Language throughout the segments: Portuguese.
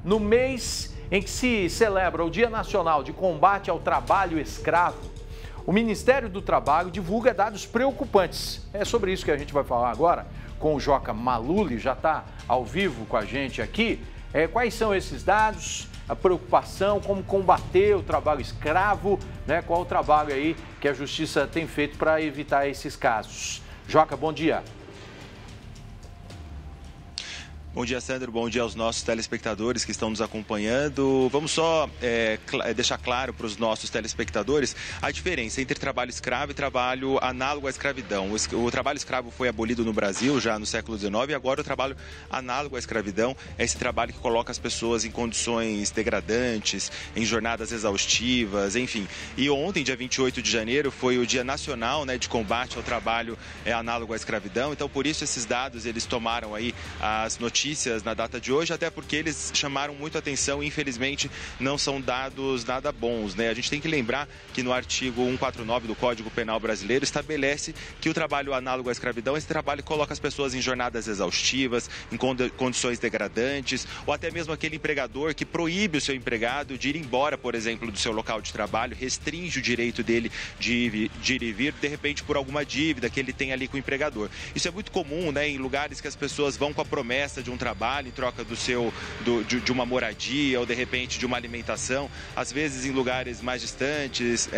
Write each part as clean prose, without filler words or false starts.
no mês em que se celebra o Dia Nacional de Combate ao Trabalho Escravo, o Ministério do Trabalho divulga dados preocupantes. É sobre isso que a gente vai falar agora com o Joca Maluli, já está ao vivo com a gente aqui. Quais são esses dados, a preocupação, como combater o trabalho escravo, né? Qual o trabalho aí que a Justiça tem feito para evitar esses casos? Joca, bom dia. Bom dia, Sandro. Bom dia aos nossos telespectadores que estão nos acompanhando. Vamos só deixar claro para os nossos telespectadores a diferença entre trabalho escravo e trabalho análogo à escravidão. O trabalho escravo foi abolido no Brasil já no século XIX e agora o trabalho análogo à escravidão é esse trabalho que coloca as pessoas em condições degradantes, em jornadas exaustivas, enfim. E ontem, dia 28 de janeiro, foi o Dia Nacional, né, de Combate ao Trabalho Análogo à Escravidão. Então, por isso, esses dados, eles tomaram aí as notícias na data de hoje, até porque eles chamaram muito atenção e, infelizmente, não são dados nada bons, né? A gente tem que lembrar que no artigo 149 do Código Penal Brasileiro estabelece que o trabalho análogo à escravidão, esse trabalho coloca as pessoas em jornadas exaustivas, em condições degradantes, ou até mesmo aquele empregador que proíbe o seu empregado de ir embora, por exemplo, do seu local de trabalho, restringe o direito dele de ir e vir, de repente, por alguma dívida que ele tem ali com o empregador. Isso é muito comum, né, em lugares que as pessoas vão com a promessa de um trabalho em troca de uma moradia ou de repente de uma alimentação, às vezes em lugares mais distantes,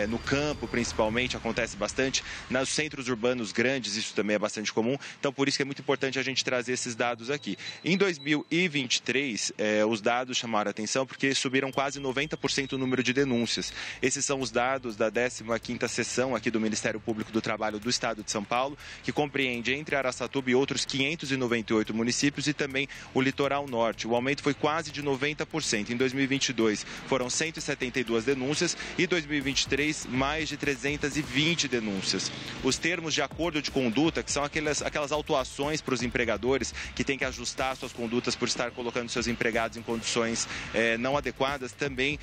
no campo principalmente acontece bastante, nos centros urbanos grandes isso também é bastante comum, então por isso que é muito importante a gente trazer esses dados aqui. Em 2023, os dados chamaram a atenção porque subiram quase 90% o número de denúncias. Esses são os dados da 15ª sessão aqui do Ministério Público do Trabalho do Estado de São Paulo, que compreende entre Araçatuba e outros 598 municípios e também o litoral norte. O aumento foi quase de 90%. Em 2022 foram 172 denúncias e em 2023 mais de 320 denúncias. Os termos de acordo de conduta, que são aquelas autuações para os empregadores que têm que ajustar suas condutas por estar colocando seus empregados em condições não adequadas, também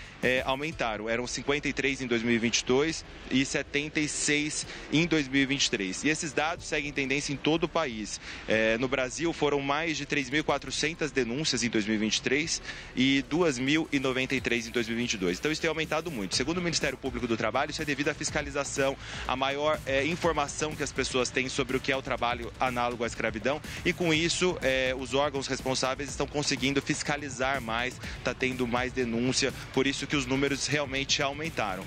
aumentaram. Eram 53 em 2022 e 76 em 2023. E esses dados seguem tendência em todo o país. No Brasil foram mais de 3.400 denúncias em 2023 e 2.093 em 2022. Então, isso tem aumentado muito. Segundo o Ministério Público do Trabalho, isso é devido à fiscalização, à maior informação que as pessoas têm sobre o que é o trabalho análogo à escravidão e, com isso, os órgãos responsáveis estão conseguindo fiscalizar mais, está tendo mais denúncia, por isso que os números realmente aumentaram.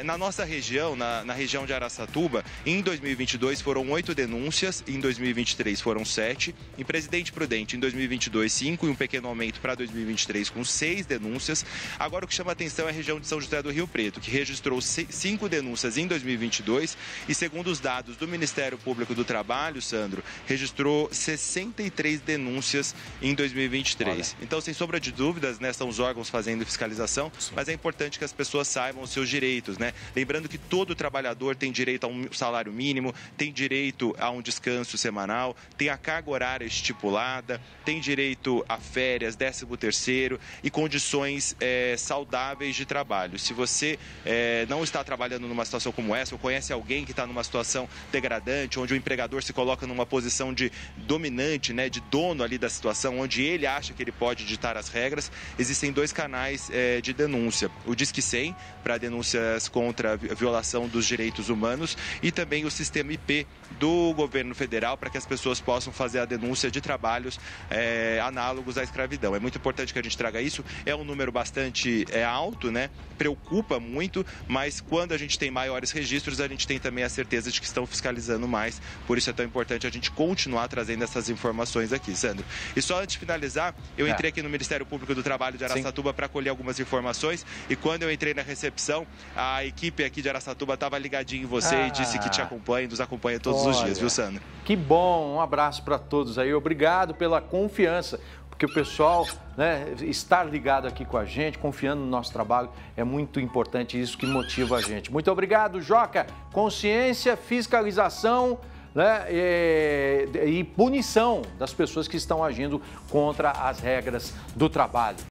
Na nossa região, na região de Araçatuba, em 2022 foram 8 denúncias, em 2023 foram 7, em Presidente Prudente, em 2022, 5 e um pequeno aumento para 2023 com 6 denúncias. Agora o que chama a atenção é a região de São José do Rio Preto, que registrou 5 denúncias em 2022 e, segundo os dados do Ministério Público do Trabalho, Sandro, registrou 63 denúncias em 2023. Então, sem sombra de dúvidas, né, são os órgãos fazendo fiscalização, mas é importante que as pessoas saibam os seus direitos, né? Lembrando que todo trabalhador tem direito a um salário mínimo, tem direito a um descanso semanal, tem a carga horária estipulada, tem direito a férias, 13º e condições saudáveis de trabalho. Se você não está trabalhando numa situação como essa, ou conhece alguém que está numa situação degradante, onde o empregador se coloca numa posição de dominante, né, de dono ali da situação, onde ele acha que ele pode ditar as regras, existem 2 canais de denúncia. O Disque 100, para denúncias contra a violação dos direitos humanos, e também o sistema IP do governo federal, para que as pessoas possam fazer a denúncia de trabalhos análogos à escravidão. É muito importante que a gente traga isso. É um número bastante alto, né? Preocupa muito, mas quando a gente tem maiores registros, a gente tem também a certeza de que estão fiscalizando mais. Por isso é tão importante a gente continuar trazendo essas informações aqui, Sandro. E só antes de finalizar, eu entrei aqui no Ministério Público do Trabalho de Araçatuba para colher algumas informações e quando eu entrei na recepção, a equipe aqui de Araçatuba estava ligadinha em você e disse que te acompanha e nos acompanha todos os dias, viu, Sandro? Que bom, um abraço para todos aí, obrigado pela confiança, porque o pessoal, né, estar ligado aqui com a gente, confiando no nosso trabalho, é muito importante, isso que motiva a gente. Muito obrigado, Joca. Consciência, fiscalização, né, e punição das pessoas que estão agindo contra as regras do trabalho.